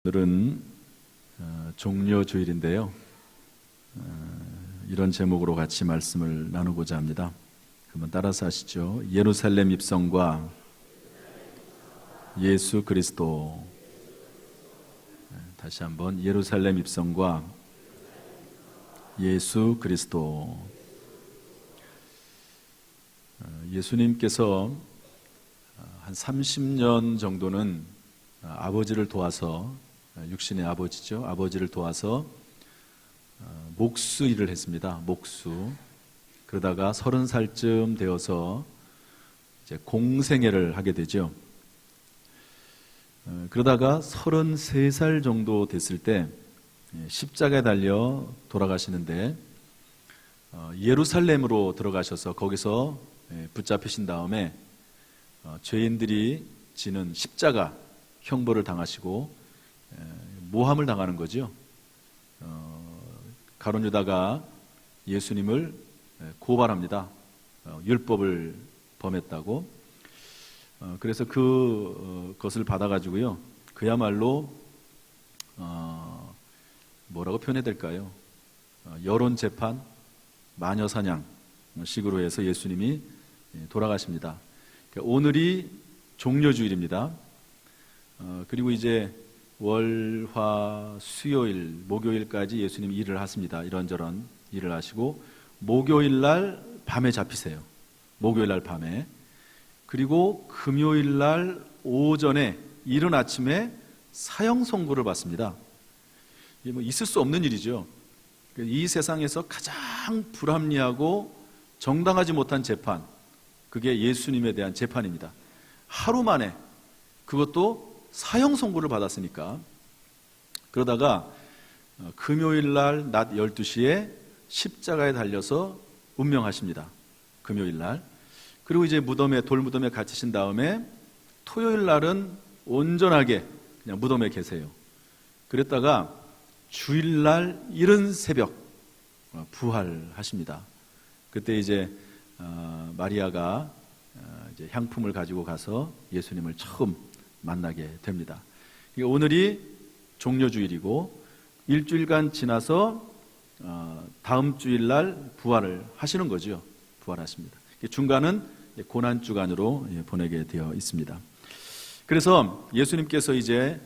오늘은 종려주일인데요. 이런 제목으로 같이 말씀을 나누고자 합니다. 한번 따라서 하시죠. 예루살렘 입성과 예수 그리스도. 다시 한번 예루살렘 입성과 예수 그리스도. 예수님께서 한 30년 정도는 아버지를 도와서, 육신의 아버지죠. 아버지를 도와서 목수 일을 했습니다. 목수. 그러다가 30살쯤 되어서 이제 공생애를 하게 되죠. 그러다가 33살 정도 됐을 때 십자가에 달려 돌아가시는데, 예루살렘으로 들어가셔서 거기서 붙잡히신 다음에 죄인들이 지는 십자가 형벌을 당하시고 모함을 당하는 거죠. 가룟 유다가 예수님을 고발합니다. 율법을 범했다고. 그래서 그것을 받아가지고요, 그야말로 뭐라고 표현해야 될까요? 여론 재판, 마녀 사냥 식으로 해서 예수님이 돌아가십니다. 오늘이 종려주일입니다. 그리고 이제 월, 화, 수요일, 목요일까지 예수님이 일을 하십니다. 이런저런 일을 하시고 목요일 날 밤에 잡히세요. 목요일 날 밤에. 그리고 금요일 날 오전에, 이른 아침에 사형 선고를 받습니다. 이게 뭐 있을 수 없는 일이죠. 이 세상에서 가장 불합리하고 정당하지 못한 재판, 그게 예수님에 대한 재판입니다. 하루 만에, 그것도 사형 선고를 받았으니까. 그러다가 금요일 날 낮 12시에 십자가에 달려서 운명하십니다. 금요일 날. 그리고 이제 돌무덤에 갇히신 다음에 토요일 날은 온전하게 그냥 무덤에 계세요. 그랬다가 주일날 이른 새벽 부활하십니다. 그때 이제 마리아가 이제 향품을 가지고 가서 예수님을 처음 만나게 됩니다. 오늘이 종려주일이고, 일주일간 지나서 다음 주일날 부활을 하시는 거죠. 부활하십니다. 중간은 고난주간으로 보내게 되어 있습니다. 그래서 예수님께서 이제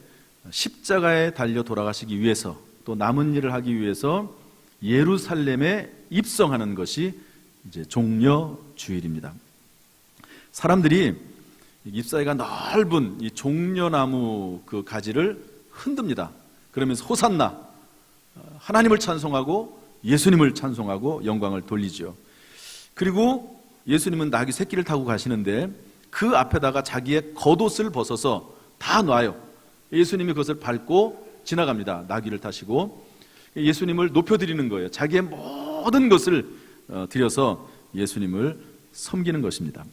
십자가에 달려 돌아가시기 위해서, 또 남은 일을 하기 위해서 예루살렘에 입성하는 것이 이제 종려주일입니다. 사람들이 잎사귀가 넓은 이 종려나무 그 가지를 흔듭니다. 그러면서 호산나, 하나님을 찬송하고 예수님을 찬송하고 영광을 돌리죠. 그리고 예수님은 나귀 새끼를 타고 가시는데 그 앞에다가 자기의 겉옷을 벗어서 다 놔요. 예수님이 그것을 밟고 지나갑니다. 나귀를 타시고 예수님을 높여드리는 거예요. 자기의 모든 것을 드려서 예수님을 섬기는 것입니다.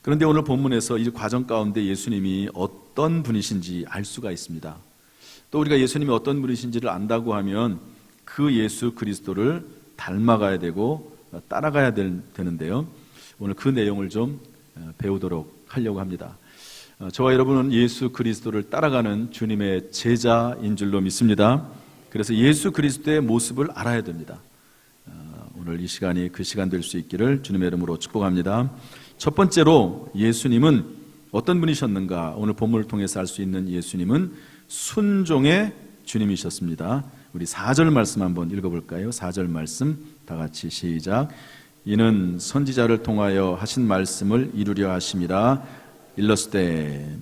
그런데 오늘 본문에서 이 과정 가운데 예수님이 어떤 분이신지 알 수가 있습니다. 또 우리가 예수님이 어떤 분이신지를 안다고 하면 그 예수 그리스도를 닮아가야 되고 따라가야 되는데요. 오늘 그 내용을 좀 배우도록 하려고 합니다. 저와 여러분은 예수 그리스도를 따라가는 주님의 제자인 줄로 믿습니다. 그래서 예수 그리스도의 모습을 알아야 됩니다. 오늘 이 시간이 그 시간 될 수 있기를 주님의 이름으로 축복합니다. 첫 번째로 예수님은 어떤 분이셨는가? 오늘 본문을 통해서 알 수 있는 예수님은 순종의 주님이셨습니다. 우리 4절 말씀 한번 읽어볼까요? 4절 말씀 다 같이 시작. 이는 선지자를 통하여 하신 말씀을 이루려 하심이라. 일러스되.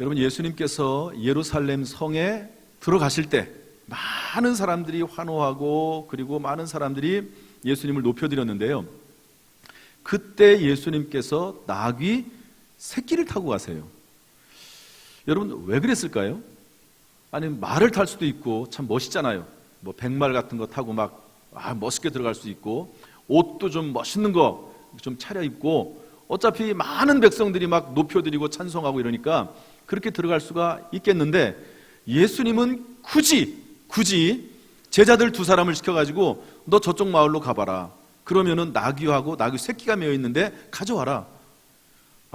여러분, 예수님께서 예루살렘 성에 들어가실 때 많은 사람들이 환호하고, 그리고 많은 사람들이 예수님을 높여드렸는데요, 그때 예수님께서 나귀 새끼를 타고 가세요. 여러분, 왜 그랬을까요? 아니, 말을 탈 수도 있고 참 멋있잖아요. 뭐 백말 같은 거 타고 막 멋있게 들어갈 수 있고, 옷도 좀 멋있는 거 좀 차려입고, 어차피 많은 백성들이 막 높여드리고 찬송하고 이러니까 그렇게 들어갈 수가 있겠는데, 예수님은 굳이 제자들 2사람을 시켜가지고 너 저쪽 마을로 가봐라. 그러면은 나귀하고 나귀 새끼가 메어 있는데 가져와라.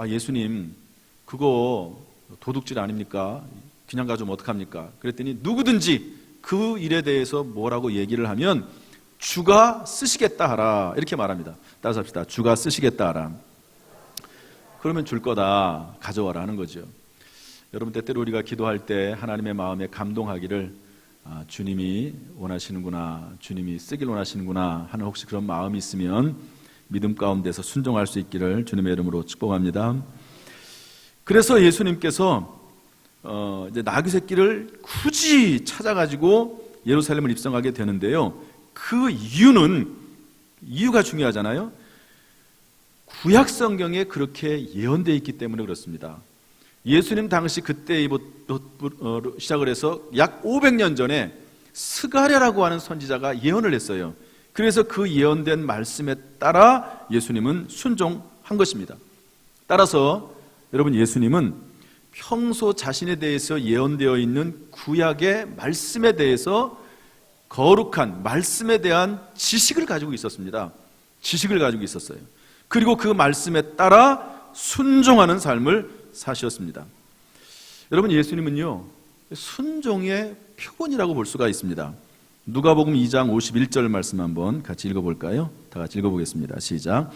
예수님, 그거 도둑질 아닙니까? 그냥 가져오면 어떡합니까? 그랬더니 누구든지 그 일에 대해서 뭐라고 얘기를 하면 주가 쓰시겠다 하라, 이렇게 말합니다. 따라서 합시다. 주가 쓰시겠다 하라. 그러면 줄 거다, 가져와라 하는 거죠. 여러분, 때때로 우리가 기도할 때 하나님의 마음에 감동하기를, 주님이 원하시는구나, 주님이 쓰길 원하시는구나 하는 혹시 그런 마음이 있으면 믿음 가운데서 순종할 수 있기를 주님의 이름으로 축복합니다. 그래서 예수님께서 이제 나귀 새끼를 굳이 찾아가지고 예루살렘을 입성하게 되는데요. 그 이유가 중요하잖아요. 구약 성경에 그렇게 예언되어 있기 때문에 그렇습니다. 예수님 당시 그때부터 시작을 해서 약 500년 전에 스가랴라고 하는 선지자가 예언을 했어요. 그래서 그 예언된 말씀에 따라 예수님은 순종한 것입니다. 따라서 여러분, 예수님은 평소 자신에 대해서 예언되어 있는 구약의 말씀에 대해서 거룩한 말씀에 대한 지식을 가지고 있었습니다. 지식을 가지고 있었어요. 그리고 그 말씀에 따라 순종하는 삶을 사셨습니다. 여러분, 예수님은요, 순종의 표본이라고 볼 수가 있습니다. 누가복음 2장 51절 말씀 한번 같이 읽어볼까요? 다 같이 읽어보겠습니다. 시작.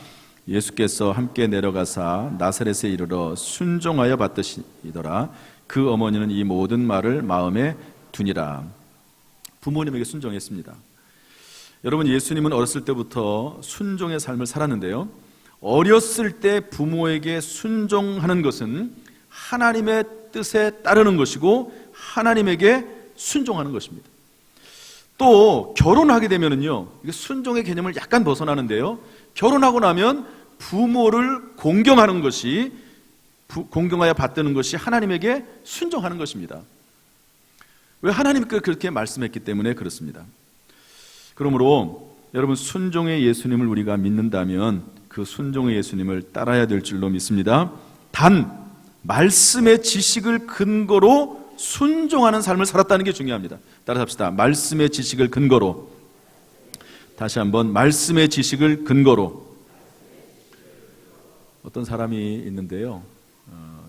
예수께서 함께 내려가사 나사렛에 이르러 순종하여 받드시더라. 그 어머니는 이 모든 말을 마음에 두니라. 부모님에게 순종했습니다. 여러분, 예수님은 어렸을 때부터 순종의 삶을 살았는데요. 어렸을 때 부모에게 순종하는 것은 하나님의 뜻에 따르는 것이고 하나님에게 순종하는 것입니다. 또 결혼하게 되면은요, 순종의 개념을 약간 벗어나는데요. 결혼하고 나면 부모를 공경하는 것이, 공경하여 받드는 것이 하나님에게 순종하는 것입니다. 왜? 하나님께 그렇게 말씀했기 때문에 그렇습니다. 그러므로 여러분, 순종의 예수님을 우리가 믿는다면 그 순종의 예수님을 따라야 될 줄로 믿습니다. 단 말씀의 지식을 근거로 순종하는 삶을 살았다는 게 중요합니다. 따라서 합시다. 말씀의 지식을 근거로. 다시 한번, 말씀의 지식을 근거로. 어떤 사람이 있는데요,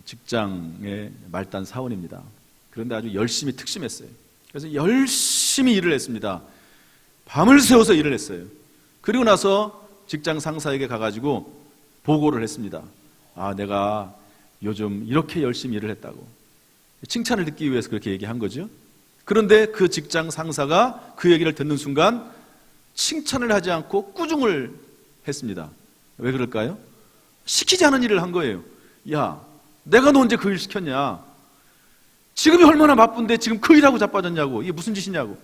직장의 말단 사원입니다. 그런데 아주 열심히 특심했어요. 그래서 열심히 일을 했습니다. 밤을 새워서 일을 했어요. 그리고 나서 직장 상사에게 가가지고 보고를 했습니다. 내가 요즘 이렇게 열심히 일을 했다고. 칭찬을 듣기 위해서 그렇게 얘기한 거죠. 그런데 그 직장 상사가 그 얘기를 듣는 순간 칭찬을 하지 않고 꾸중을 했습니다. 왜 그럴까요? 시키지 않은 일을 한 거예요. 야, 내가 너 언제 그 일 시켰냐? 지금이 얼마나 바쁜데 지금 그 일하고 자빠졌냐고. 이게 무슨 짓이냐고.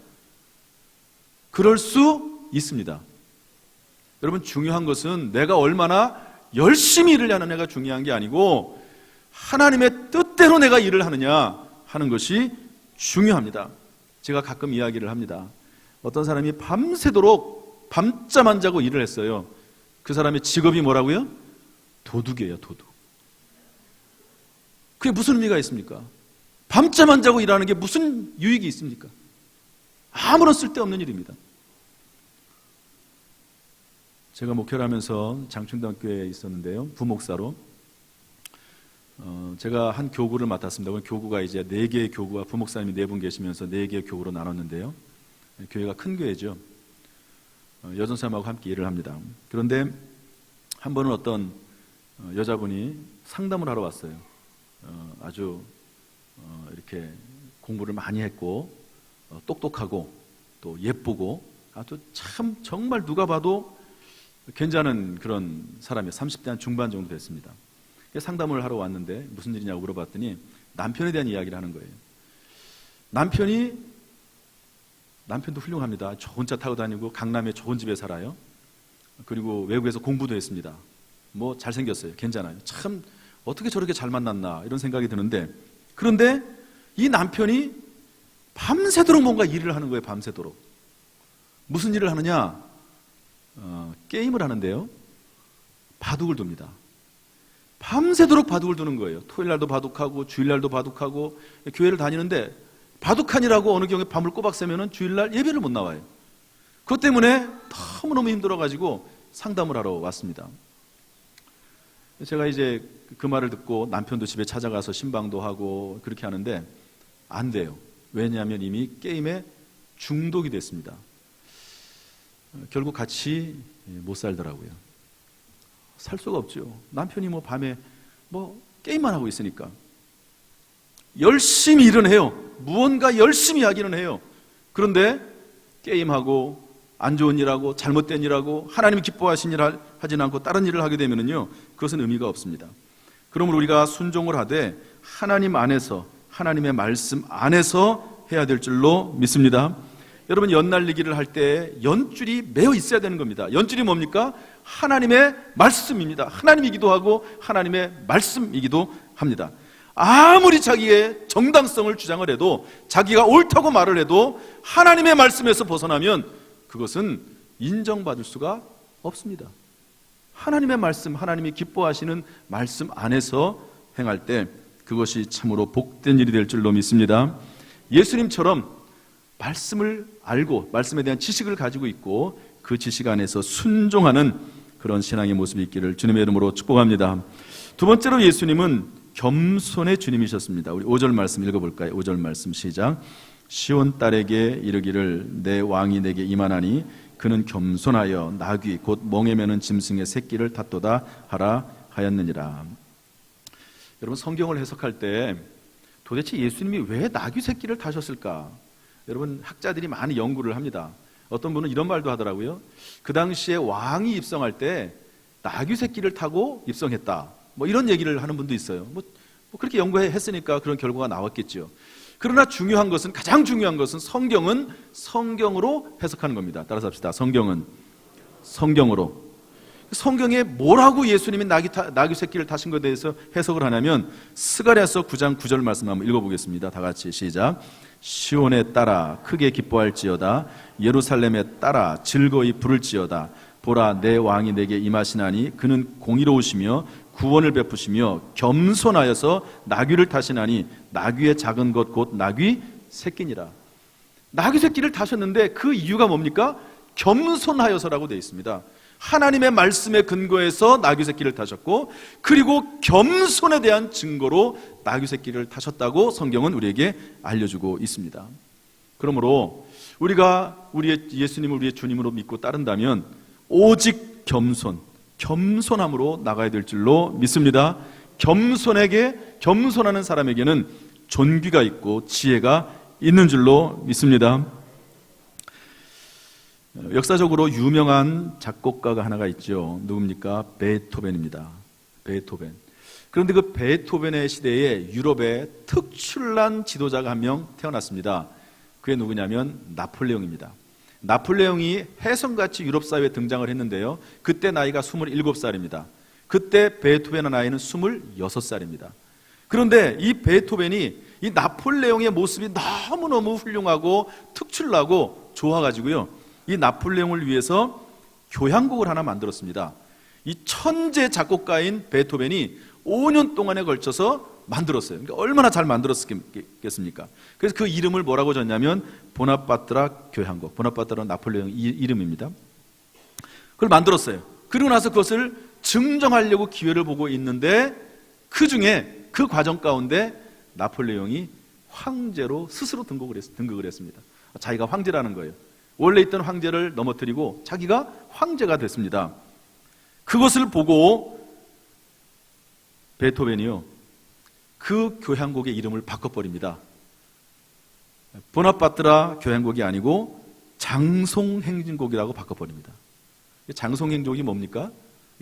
그럴 수 있습니다. 여러분, 중요한 것은 내가 얼마나 열심히 일을 하느냐가 중요한 게 아니고 하나님의 뜻대로 내가 일을 하느냐 하는 것이 중요합니다. 제가 가끔 이야기를 합니다. 어떤 사람이 밤새도록 밤잠 안 자고 일을 했어요. 그 사람의 직업이 뭐라고요? 도둑이에요, 도둑. 그게 무슨 의미가 있습니까? 밤잠 안 자고 일하는 게 무슨 유익이 있습니까? 아무런 쓸데없는 일입니다. 제가 목회를 하면서 장충대학교에 있었는데요, 부목사로 제가 한 교구를 맡았습니다. 그 교구가 이제 4개의 교구와 부목사님이 4분 계시면서 4개의 교구로 나눴는데요, 교회가 큰 교회죠. 여전사님하고 함께 일을 합니다. 그런데 한 번은 어떤 여자분이 상담을 하러 왔어요. 아주 이렇게 공부를 많이 했고 똑똑하고 또 예쁘고 아주 참 정말 누가 봐도 괜찮은 그런 사람이에요. 30대 한 중반 정도 됐습니다. 상담을 하러 왔는데 무슨 일이냐고 물어봤더니 남편에 대한 이야기를 하는 거예요. 남편도 훌륭합니다. 좋은 차 타고 다니고 강남에 좋은 집에 살아요. 그리고 외국에서 공부도 했습니다. 뭐 잘생겼어요. 괜찮아요. 참 어떻게 저렇게 잘 만났나 이런 생각이 드는데, 그런데 이 남편이 밤새도록 뭔가 일을 하는 거예요. 밤새도록. 무슨 일을 하느냐? 게임을 하는데요, 바둑을 둡니다. 밤새도록 바둑을 두는 거예요. 토요일날도 바둑하고 주일날도 바둑하고. 교회를 다니는데 바둑하니라고 어느 경우에 밤을 꼬박 새면은 주일날 예배를 못 나와요. 그것 때문에 너무너무 힘들어가지고 상담을 하러 왔습니다. 제가 이제 그 말을 듣고 남편도 집에 찾아가서 신방도 하고 그렇게 하는데 안 돼요. 왜냐하면 이미 게임에 중독이 됐습니다. 결국 같이 못 살더라고요. 살 수가 없죠. 남편이 밤에 게임만 하고 있으니까. 열심히 일은 해요. 무언가 열심히 하기는 해요. 그런데 게임하고 안 좋은 일하고 잘못된 일하고 하나님이 기뻐하신 일 하진 않고 다른 일을 하게 되면요, 그것은 의미가 없습니다. 그러므로 우리가 순종을 하되 하나님 안에서, 하나님의 말씀 안에서 해야 될 줄로 믿습니다. 여러분, 연날리기를 할 때 연줄이 매어 있어야 되는 겁니다. 연줄이 뭡니까? 하나님의 말씀입니다. 하나님이기도 하고 하나님의 말씀이기도 합니다. 아무리 자기의 정당성을 주장을 해도, 자기가 옳다고 말을 해도 하나님의 말씀에서 벗어나면 그것은 인정받을 수가 없습니다. 하나님의 말씀, 하나님이 기뻐하시는 말씀 안에서 행할 때 그것이 참으로 복된 일이 될 줄로 믿습니다. 예수님처럼 말씀을 알고 말씀에 대한 지식을 가지고 있고 그 지식 안에서 순종하는 그런 신앙의 모습이 있기를 주님의 이름으로 축복합니다. 두 번째로 예수님은 겸손의 주님이셨습니다. 우리 5절 말씀 읽어볼까요? 5절 말씀 시작. 시온 딸에게 이르기를 내 왕이 내게 임하나니 그는 겸손하여 나귀 곧 멍에 매는 짐승의 새끼를 탔도다 하라 하였느니라. 여러분, 성경을 해석할 때 도대체 예수님이 왜 나귀 새끼를 타셨을까? 여러분, 학자들이 많이 연구를 합니다. 어떤 분은 이런 말도 하더라고요. 그 당시에 왕이 입성할 때 나귀 새끼를 타고 입성했다, 이런 얘기를 하는 분도 있어요. 그렇게 연구했으니까 그런 결과가 나왔겠죠. 그러나 가장 중요한 것은 성경은 성경으로 해석하는 겁니다. 따라서 합시다. 성경은 성경으로. 성경에 뭐라고 예수님이 나귀 새끼를 타신 것에 대해서 해석을 하냐면 스가랴서 9장 9절 말씀 한번 읽어보겠습니다. 다 같이 시작. 시온에 따라 크게 기뻐할지어다. 예루살렘에 따라 즐거이 부를지어다. 보라, 내 왕이 내게 임하시나니 그는 공의로우시며 구원을 베푸시며 겸손하여서 나귀를 타시나니 나귀의 작은 것 곧 나귀 새끼니라. 나귀 새끼를 타셨는데 그 이유가 뭡니까? 겸손하여서라고 되어 있습니다. 하나님의 말씀에 근거해서 나귀 새끼를 타셨고, 그리고 겸손에 대한 증거로 나귀 새끼를 타셨다고 성경은 우리에게 알려주고 있습니다. 그러므로 우리가 예수님을 우리의 주님으로 믿고 따른다면 오직 겸손함으로 나가야 될 줄로 믿습니다. 겸손하는 사람에게는 존귀가 있고 지혜가 있는 줄로 믿습니다. 역사적으로 유명한 작곡가가 하나가 있죠. 누굽니까? 베토벤입니다. 베토벤. 그런데 그 베토벤의 시대에 유럽에 특출난 지도자가 한 명 태어났습니다. 그게 누구냐면 나폴레옹입니다. 나폴레옹이 혜성같이 유럽 사회에 등장을 했는데요, 그때 나이가 27살입니다. 그때 베토벤의 나이는 26살입니다. 그런데 이 베토벤이 이 나폴레옹의 모습이 너무너무 훌륭하고 특출나고 좋아가지고요, 이 나폴레옹을 위해서 교향곡을 하나 만들었습니다. 이 천재 작곡가인 베토벤이 5년 동안에 걸쳐서 만들었어요. 그러니까 얼마나 잘 만들었겠습니까? 그래서 그 이름을 뭐라고 줬냐면 보나파트라 교향곡. 보나파트라는 나폴레옹 이름입니다. 그걸 만들었어요. 그리고 나서 그것을 증정하려고 기회를 보고 있는데 그 과정 가운데 나폴레옹이 황제로 스스로 등극을 했습니다. 자기가 황제라는 거예요. 원래 있던 황제를 넘어뜨리고 자기가 황제가 됐습니다. 그것을 보고 베토벤이요, 그 교향곡의 이름을 바꿔버립니다. 보나파트라 교향곡이 아니고 장송행진곡이라고 바꿔버립니다. 장송행진곡이 뭡니까?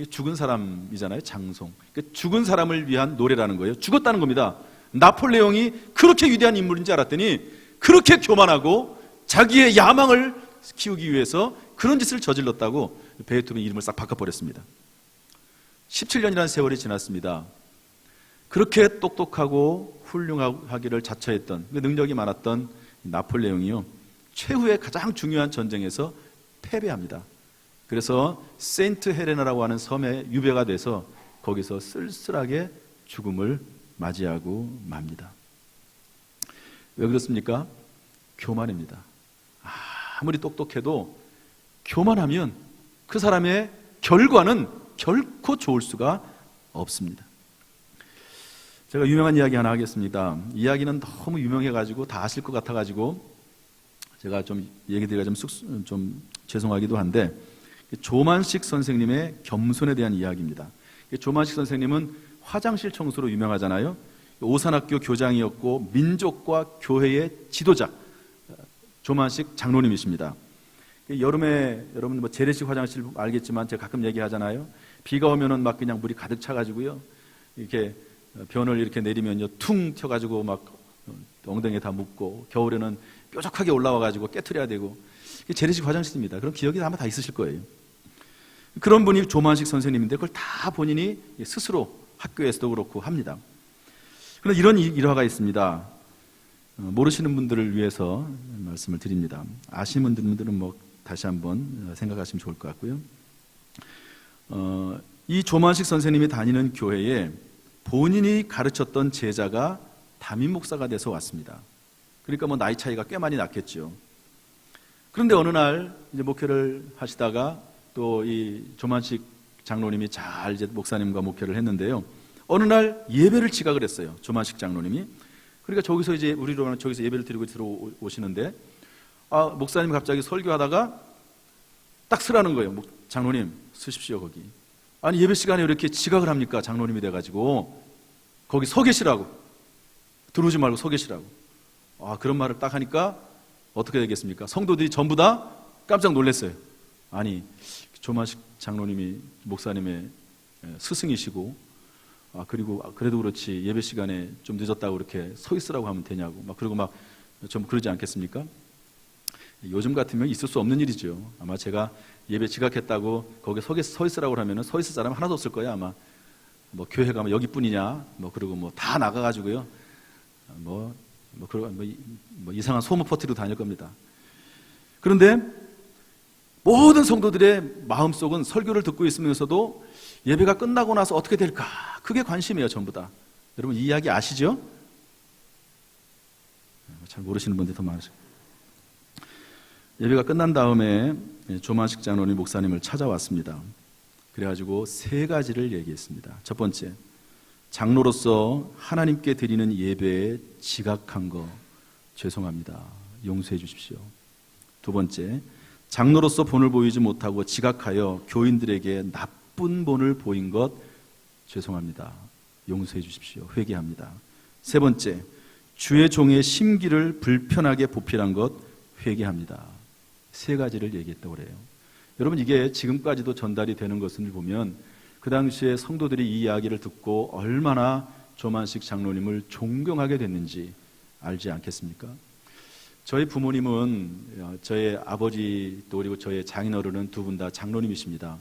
죽은 사람이잖아요. 장송. 죽은 사람을 위한 노래라는 거예요. 죽었다는 겁니다. 나폴레옹이 그렇게 위대한 인물인지 알았더니 그렇게 교만하고 자기의 야망을 키우기 위해서 그런 짓을 저질렀다고 베토벤 이름을 싹 바꿔버렸습니다. 17년이라는 세월이 지났습니다. 그렇게 똑똑하고 훌륭하기를 자처했던, 능력이 많았던 나폴레옹이요, 최후의 가장 중요한 전쟁에서 패배합니다. 그래서 세인트 헬레나라고 하는 섬에 유배가 돼서 거기서 쓸쓸하게 죽음을 맞이하고 맙니다. 왜 그렇습니까? 교만입니다. 아무리 똑똑해도 교만하면 그 사람의 결과는 결코 좋을 수가 없습니다. 제가 유명한 이야기 하나 하겠습니다. 이야기는 너무 유명해가지고 다 아실 것 같아가지고 제가 좀 얘기 드리기가 좀 죄송하기도 한데, 조만식 선생님의 겸손에 대한 이야기입니다. 조만식 선생님은 화장실 청소로 유명하잖아요. 오산학교 교장이었고 민족과 교회의 지도자, 조만식 장로님이십니다. 여름에 여러분 뭐 재래식 화장실 알겠지만 제가 가끔 얘기하잖아요. 비가 오면은 막 그냥 물이 가득 차가지고요. 이렇게 변을 이렇게 내리면요 퉁 튀어가지고 막 엉덩이에 다 묻고, 겨울에는 뾰족하게 올라와가지고 깨트려야 되고, 재래식 화장실입니다. 그런 기억이 아마 다 있으실 거예요. 그런 분이 조만식 선생님인데 그걸 다 본인이 스스로 학교에서도 그렇고 합니다. 그런데 이런 일화가 있습니다. 모르시는 분들을 위해서 말씀을 드립니다. 아시는 분들은 뭐 다시 한번 생각하시면 좋을 것 같고요. 이 조만식 선생님이 다니는 교회에 본인이 가르쳤던 제자가 담임 목사가 돼서 왔습니다. 그러니까 뭐 나이 차이가 꽤 많이 났겠죠. 그런데 어느 날 이제 목회를 하시다가 또 이 조만식 장로님이 잘 이제 목사님과 목회를 했는데요. 어느 날 예배를 지각을 했어요. 조만식 장로님이. 그러니까 저기서 이제 우리로는 저기서 예배를 드리고 들어오시는데, 목사님 갑자기 설교하다가 딱 서라는 거예요. 장로님 서십시오 거기. 아니 예배 시간에 왜 이렇게 지각을 합니까? 장로님이 돼가지고 거기 서 계시라고, 들어오지 말고 서 계시라고. 그런 말을 딱 하니까 어떻게 되겠습니까? 성도들이 전부 다 깜짝 놀랐어요. 아니 조만식 장로님이 목사님의 스승이시고, 그리고 그래도 그렇지 예배 시간에 좀 늦었다고 그렇게 서 있으라고 하면 되냐고 그러고 막 좀 그러지 않겠습니까? 요즘 같으면 있을 수 없는 일이죠. 아마 제가 예배 지각했다고 거기에 서 있으라고 하면은 서 있을 사람 하나도 없을 거예요. 아마 뭐 교회 가면 여기뿐이냐 그리고 뭐 다 나가가지고요 뭐 이상한 소문 퍼뜨리고 다닐 겁니다. 그런데 모든 성도들의 마음속은 설교를 듣고 있으면서도 예배가 끝나고 나서 어떻게 될까, 그게 관심이에요. 전부 다. 여러분 이 이야기 아시죠? 잘 모르시는 분들이 더 많으세요. 예배가 끝난 다음에 조만식 장로님 목사님을 찾아왔습니다. 그래가지고 3가지를 얘기했습니다. 첫 번째, 장로로서 하나님께 드리는 예배에 지각한 거 죄송합니다. 용서해 주십시오. 두 번째, 장로로서 본을 보이지 못하고 지각하여 교인들에게 나쁜 본을 보인 것 죄송합니다. 용서해 주십시오. 회개합니다. 세 번째, 주의 종의 심기를 불편하게 보필한 것 회개합니다. 3가지를 얘기했다고 그래요. 여러분 이게 지금까지도 전달이 되는 것을 보면 그 당시에 성도들이 이 이야기를 듣고 얼마나 조만식 장로님을 존경하게 됐는지 알지 않겠습니까? 저희 부모님은 저의 아버지 또 그리고 저의 장인어른은 두 분 다 장로님이십니다.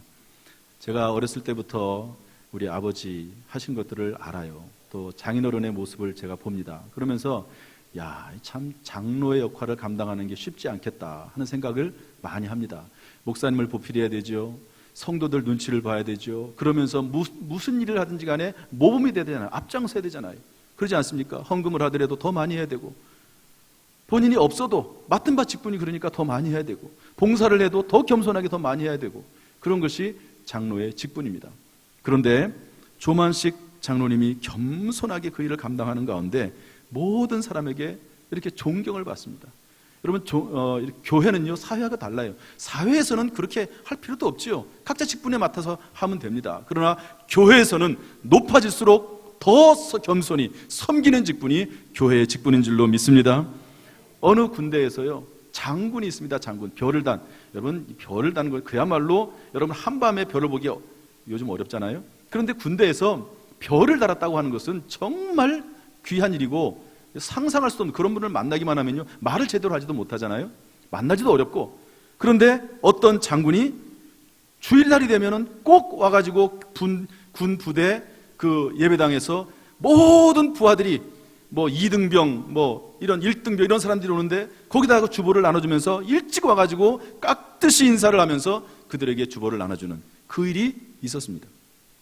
제가 어렸을 때부터 우리 아버지 하신 것들을 알아요. 또 장인어른의 모습을 제가 봅니다. 그러면서 참 장로의 역할을 감당하는 게 쉽지 않겠다 하는 생각을 많이 합니다. 목사님을 보필해야 되죠. 성도들 눈치를 봐야 되죠. 그러면서 무슨 일을 하든지 간에 모범이 돼야 되잖아요. 앞장서야 되잖아요. 그러지 않습니까? 헌금을 하더라도 더 많이 해야 되고, 본인이 없어도 맡은 바 직분이 그러니까 더 많이 해야 되고, 봉사를 해도 더 겸손하게 더 많이 해야 되고, 그런 것이 장로의 직분입니다. 그런데 조만식 장로님이 겸손하게 그 일을 감당하는 가운데 모든 사람에게 이렇게 존경을 받습니다. 여러분 교회는요 사회가 달라요. 사회에서는 그렇게 할 필요도 없지요. 각자 직분에 맡아서 하면 됩니다. 그러나 교회에서는 높아질수록 더 겸손히 섬기는 직분이 교회의 직분인 줄로 믿습니다. 어느 군대에서요 장군이 있습니다. 장군, 별을 단. 여러분 별을 다는 걸 그야말로 여러분 한밤에 별을 보기 요즘 어렵잖아요. 그런데 군대에서 별을 달았다고 하는 것은 정말 귀한 일이고, 상상할 수도 없는 그런 분을 만나기만 하면요 말을 제대로 하지도 못하잖아요. 만나지도 어렵고. 그런데 어떤 장군이 주일날이 되면은 꼭 와가지고 군 부대 그 예배당에서 모든 부하들이 뭐 2등병 뭐 이런 1등병 이런 사람들이 오는데 거기다가 주보를 나눠주면서 일찍 와가지고 깍듯이 인사를 하면서 그들에게 주보를 나눠주는 그 일이 있었습니다.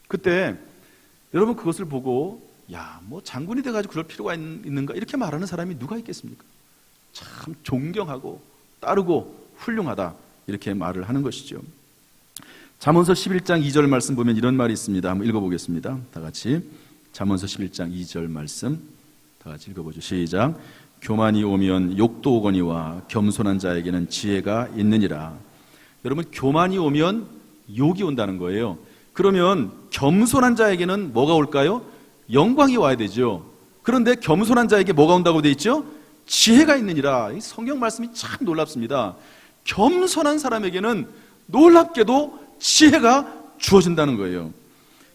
그때 여러분 그것을 보고 뭐 장군이 돼가지고 그럴 필요가 있는가 이렇게 말하는 사람이 누가 있겠습니까? 참 존경하고 따르고 훌륭하다 이렇게 말을 하는 것이죠. 잠언서 11장 2절 말씀 보면 이런 말이 있습니다. 한번 읽어보겠습니다. 다 같이. 잠언서 11장 2절 말씀 다 같이 읽어보죠. 시작. 교만이 오면 욕도 오거니와 겸손한 자에게는 지혜가 있느니라. 여러분, 교만이 오면 욕이 온다는 거예요. 그러면 겸손한 자에게는 뭐가 올까요? 영광이 와야 되죠. 그런데 겸손한 자에게 뭐가 온다고 되어 있죠? 지혜가 있느니라. 이 성경 말씀이 참 놀랍습니다. 겸손한 사람에게는 놀랍게도 지혜가 주어진다는 거예요.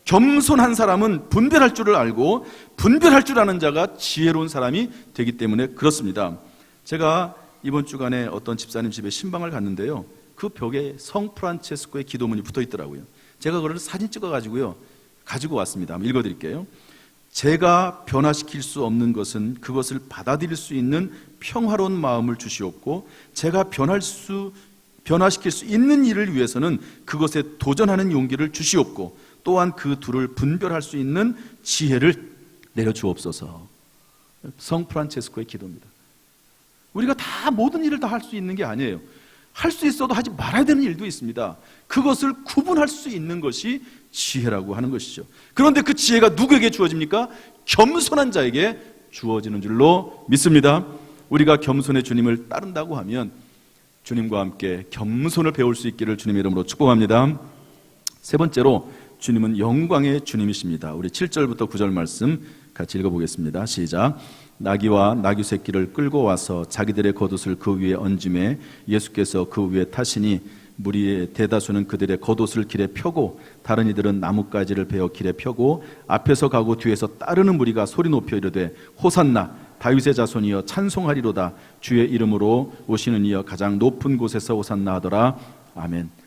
겸손한 사람은 분별할 줄을 알고 분별할 줄 아는 자가 지혜로운 사람이 되기 때문에 그렇습니다. 제가 이번 주간에 어떤 집사님 집에 신방을 갔는데요, 그 벽에 성 프란체스코의 기도문이 붙어 있더라고요. 제가 그걸 사진 찍어가지고요 가지고 왔습니다. 한번 읽어드릴게요. 제가 변화시킬 수 없는 것은 그것을 받아들일 수 있는 평화로운 마음을 주시옵고, 제가 변화시킬 수 있는 일을 위해서는 그것에 도전하는 용기를 주시옵고, 또한 그 둘을 분별할 수 있는 지혜를 내려주옵소서. 성 프란체스코의 기도입니다. 우리가 다 모든 일을 다 할 수 있는 게 아니에요. 할 수 있어도 하지 말아야 되는 일도 있습니다. 그것을 구분할 수 있는 것이 지혜라고 하는 것이죠. 그런데 그 지혜가 누구에게 주어집니까? 겸손한 자에게 주어지는 줄로 믿습니다. 우리가 겸손의 주님을 따른다고 하면 주님과 함께 겸손을 배울 수 있기를 주님의 이름으로 축복합니다. 세 번째로, 주님은 영광의 주님이십니다. 우리 7절부터 9절 말씀 같이 읽어보겠습니다. 시작. 나귀와 나귀 새끼를 끌고 와서 자기들의 겉옷을 그 위에 얹음에 예수께서 그 위에 타시니 무리의 대다수는 그들의 겉옷을 길에 펴고 다른 이들은 나뭇가지를 베어 길에 펴고 앞에서 가고 뒤에서 따르는 무리가 소리 높여 이르되 호산나 다윗의 자손이여 찬송하리로다. 주의 이름으로 오시는 이여 가장 높은 곳에서 호산나 하더라. 아멘.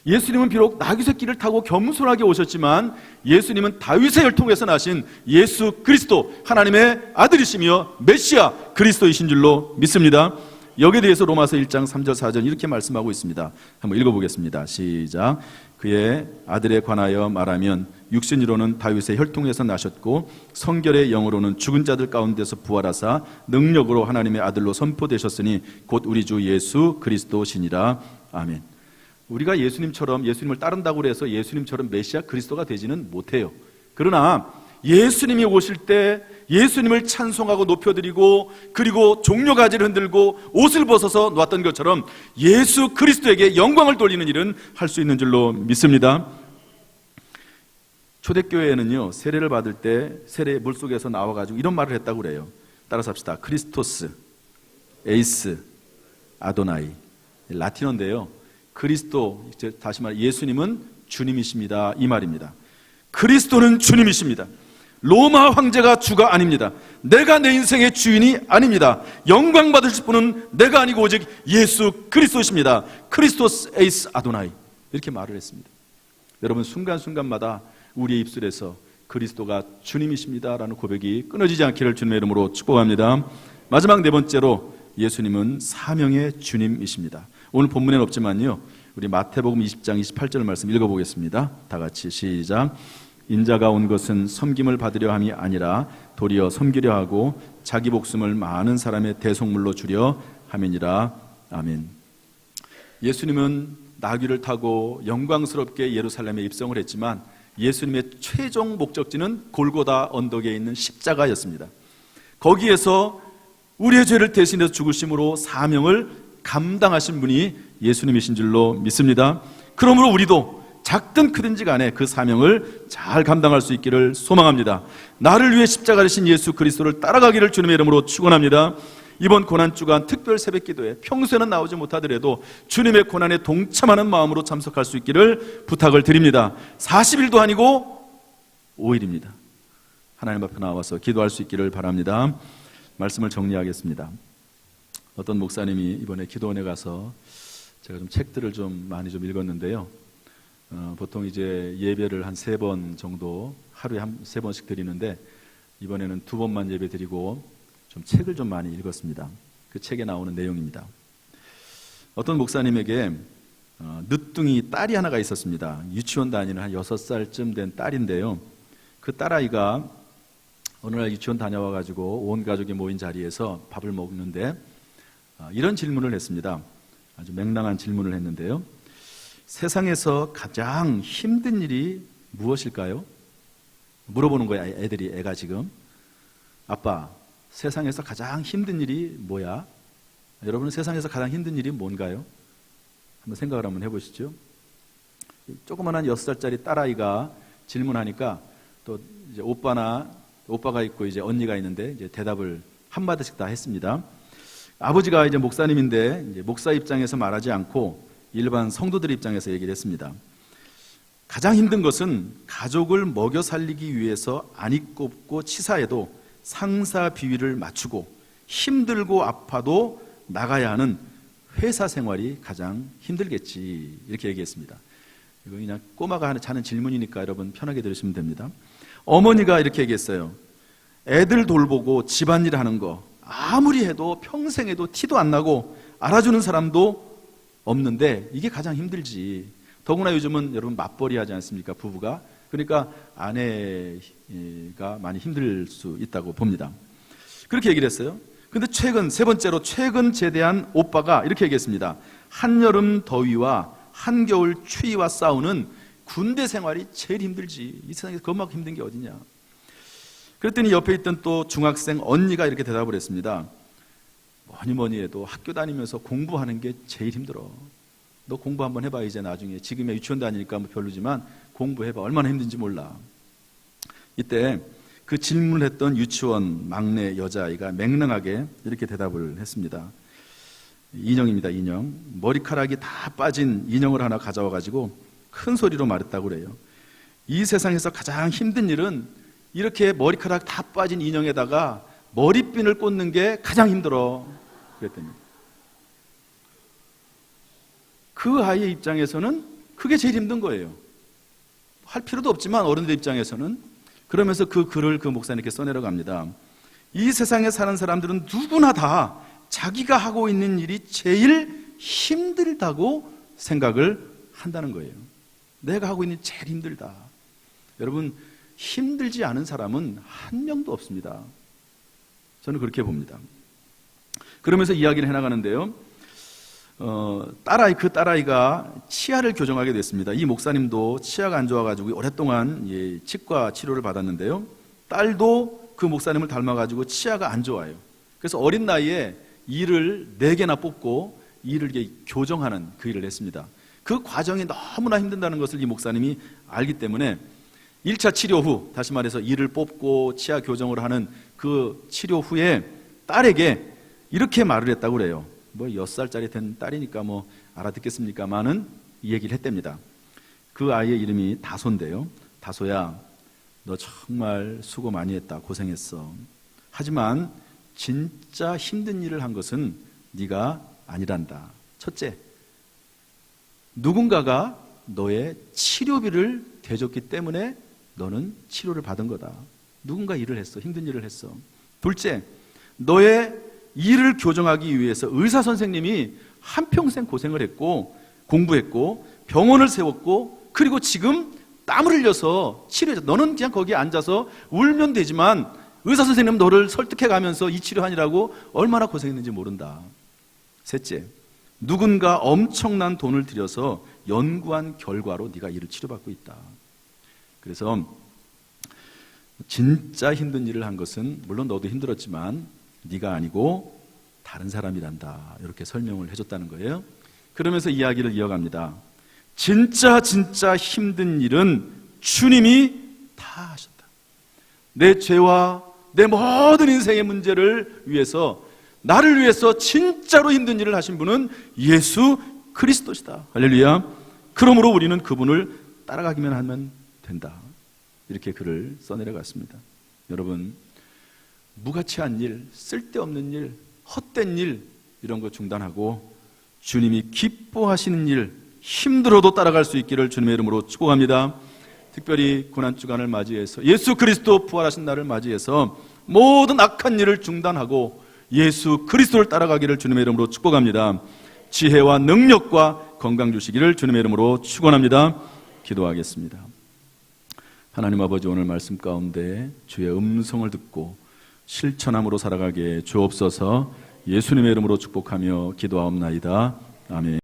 예수님은 비록 나귀 새끼를 타고 겸손하게 오셨지만 예수님은 다윗의 혈통에서 나신 예수 그리스도, 하나님의 아들이시며 메시아 그리스도이신 줄로 믿습니다. 여기에 대해서 로마서 1장 3절 4절 이렇게 말씀하고 있습니다. 한번 읽어보겠습니다. 시작. 그의 아들에 관하여 말하면 육신으로는 다윗의 혈통에서 나셨고 성결의 영으로는 죽은 자들 가운데서 부활하사 능력으로 하나님의 아들로 선포되셨으니 곧 우리 주 예수 그리스도시니라. 아멘. 우리가 예수님을 따른다고 해서 예수님처럼 메시아 그리스도가 되지는 못해요. 그러나 예수님이 오실 때 예수님을 찬송하고 높여드리고 그리고 종려가지를 흔들고 옷을 벗어서 놨던 것처럼 예수 그리스도에게 영광을 돌리는 일은 할 수 있는 줄로 믿습니다. 초대교회에는요, 세례를 받을 때 세례 물속에서 나와가지고 이런 말을 했다고 그래요. 따라서 합시다. 크리스토스, 에이스, 아도나이. 라틴어인데요, 그리스도, 다시 말해 예수님은 주님이십니다, 이 말입니다. 그리스도는 주님이십니다. 로마 황제가 주가 아닙니다. 내가 내 인생의 주인이 아닙니다. 영광 받으실 분은 내가 아니고 오직 예수 그리스도십니다. 크리스토스 에이스 아도나이, 이렇게 말을 했습니다. 여러분, 순간순간마다 우리의 입술에서 그리스도가 주님이십니다 라는 고백이 끊어지지 않기를 주님의 이름으로 축복합니다. 마지막 네 번째로, 예수님은 사명의 주님이십니다. 오늘 본문에는 없지만요, 우리 마태복음 20장 28절 말씀 읽어보겠습니다. 다 같이 시작. 인자가 온 것은 섬김을 받으려 함이 아니라 도리어 섬기려 하고 자기 목숨을 많은 사람의 대속물로 주려 함이니라. 아멘. 예수님은 나귀를 타고 영광스럽게 예루살렘에 입성을 했지만 예수님의 최종 목적지는 골고다 언덕에 있는 십자가였습니다. 거기에서 우리의 죄를 대신해서 죽으심으로 사명을 감당하신 분이 예수님이신 줄로 믿습니다. 그러므로 우리도 작든 크든지 간에 그 사명을 잘 감당할 수 있기를 소망합니다. 나를 위해 십자가를 지신 예수 그리스도를 따라가기를 주님의 이름으로 축원합니다. 이번 고난주간 특별 새벽기도에 평소에는 나오지 못하더라도 주님의 고난에 동참하는 마음으로 참석할 수 있기를 부탁을 드립니다. 40일도 아니고 5일입니다. 하나님 앞에 나와서 기도할 수 있기를 바랍니다. 말씀을 정리하겠습니다. 어떤 목사님이 이번에 기도원에 가서 제가 좀 책들을 좀 많이 읽었는데요, 보통 이제 예배를 한 3번 정도 하루에 3번씩 드리는데 이번에는 2번만 예배 드리고 좀 책을 좀 많이 읽었습니다. 그 책에 나오는 내용입니다. 어떤 목사님에게 늦둥이 딸이 하나가 있었습니다. 유치원 다니는 한 6살쯤 된 딸인데요, 그 딸아이가 어느 날 유치원 다녀와가지고 온 가족이 모인 자리에서 밥을 먹는데 이런 질문을 했습니다. 아주 맹랑한 질문을 했는데요, 세상에서 가장 힘든 일이 무엇일까요? 물어보는 거야. 애가 지금. 아빠, 세상에서 가장 힘든 일이 뭐야? 여러분은 세상에서 가장 힘든 일이 뭔가요? 한번 생각을 한번 해보시죠. 조그만한 6살짜리 딸아이가 질문하니까 또 이제 오빠가 있고 이제 언니가 있는데 이제 대답을 한마디씩 다 했습니다. 아버지가 이제 목사님인데 이제 목사 입장에서 말하지 않고 일반 성도들 입장에서 얘기를 했습니다. 가장 힘든 것은 가족을 먹여 살리기 위해서 안이 꼽고 치사해도 상사 비위를 맞추고 힘들고 아파도 나가야 하는 회사 생활이 가장 힘들겠지, 이렇게 얘기했습니다. 이거 그냥 꼬마가 자는 질문이니까 여러분 편하게 들으시면 됩니다. 어머니가 이렇게 얘기했어요. 애들 돌보고 집안일 하는 거 아무리 해도 평생 해도 티도 안 나고 알아주는 사람도 없는데 이게 가장 힘들지. 더구나 요즘은 여러분 맞벌이 하지 않습니까? 부부가. 그러니까 아내가 많이 힘들 수 있다고 봅니다. 그렇게 얘기를 했어요. 근데 세 번째로 최근 제대한 오빠가 이렇게 얘기했습니다. 한여름 더위와 한겨울 추위와 싸우는 군대 생활이 제일 힘들지. 이 세상에서 그것만큼 힘든 게 어디냐. 그랬더니 옆에 있던 또 중학생 언니가 이렇게 대답을 했습니다. 뭐니 해도 학교 다니면서 공부하는 게 제일 힘들어. 너 공부 한번 해봐. 이제 나중에. 지금의 유치원 다니니까 뭐 별로지만 공부해봐. 얼마나 힘든지 몰라. 이때 그 질문을 했던 유치원 막내 여자아이가 맹랑하게 이렇게 대답을 했습니다. 인형입니다. 인형. 머리카락이 다 빠진 인형을 하나 가져와 가지고 큰 소리로 말했다고 그래요. 이 세상에서 가장 힘든 일은 이렇게 머리카락 다 빠진 인형에다가 머리핀을 꽂는 게 가장 힘들어. 그랬더니 그 아이의 입장에서는 그게 제일 힘든 거예요. 할 필요도 없지만 어른들 입장에서는. 그러면서 그 글을 그 목사님께 써내려 갑니다. 이 세상에 사는 사람들은 누구나 다 자기가 하고 있는 일이 제일 힘들다고 생각을 한다는 거예요. 내가 하고 있는 일이 제일 힘들다. 여러분, 힘들지 않은 사람은 한 명도 없습니다. 저는 그렇게 봅니다. 그러면서 이야기를 해나가는데요. 딸아이가 치아를 교정하게 됐습니다. 이 목사님도 치아가 안 좋아가지고 오랫동안 치과 치료를 받았는데요. 딸도 그 목사님을 닮아가지고 치아가 안 좋아요. 그래서 어린 나이에 이를 4개나 뽑고 이를 교정하는 그 일을 했습니다. 그 과정이 너무나 힘든다는 것을 이 목사님이 알기 때문에 1차 치료 후, 다시 말해서 이를 뽑고 치아 교정을 하는 그 치료 후에 딸에게 이렇게 말을 했다고 그래요. 뭐 6살짜리 된 딸이니까 뭐 알아듣겠습니까마는 이 얘기를 했답니다. 그 아이의 이름이 다소인데요. 다소야, 너 정말 수고 많이 했다. 고생했어. 하지만 진짜 힘든 일을 한 것은 네가 아니란다. 첫째, 누군가가 너의 치료비를 대줬기 때문에 너는 치료를 받은 거다. 누군가 일을 했어. 힘든 일을 했어. 둘째, 너의 이를 교정하기 위해서 의사 선생님이 한평생 고생을 했고 공부했고 병원을 세웠고 그리고 지금 땀을 흘려서 치료해줘. 너는 그냥 거기에 앉아서 울면 되지만 의사 선생님은 너를 설득해 가면서 이 치료하느라고 얼마나 고생했는지 모른다. 셋째, 누군가 엄청난 돈을 들여서 연구한 결과로 네가 이를 치료받고 있다. 그래서 진짜 힘든 일을 한 것은 물론 너도 힘들었지만 네가 아니고 다른 사람이란다. 이렇게 설명을 해줬다는 거예요. 그러면서 이야기를 이어갑니다. 진짜 힘든 일은 주님이 다 하셨다. 내 죄와 내 모든 인생의 문제를 위해서, 나를 위해서 진짜로 힘든 일을 하신 분은 예수 그리스도시다. 할렐루야. 그러므로 우리는 그분을 따라가기만 하면 된다. 이렇게 글을 써내려갔습니다. 여러분, 무가치한 일, 쓸데없는 일, 헛된 일, 이런 거 중단하고 주님이 기뻐하시는 일, 힘들어도 따라갈 수 있기를 주님의 이름으로 축복합니다. 특별히 고난주간을 맞이해서 예수 그리스도 부활하신 날을 맞이해서 모든 악한 일을 중단하고 예수 그리스도를 따라가기를 주님의 이름으로 축복합니다. 지혜와 능력과 건강 주시기를 주님의 이름으로 축원합니다. 기도하겠습니다. 하나님 아버지, 오늘 말씀 가운데 주의 음성을 듣고 실천함으로 살아가게 주옵소서. 예수님의 이름으로 축복하며 기도하옵나이다. 아멘.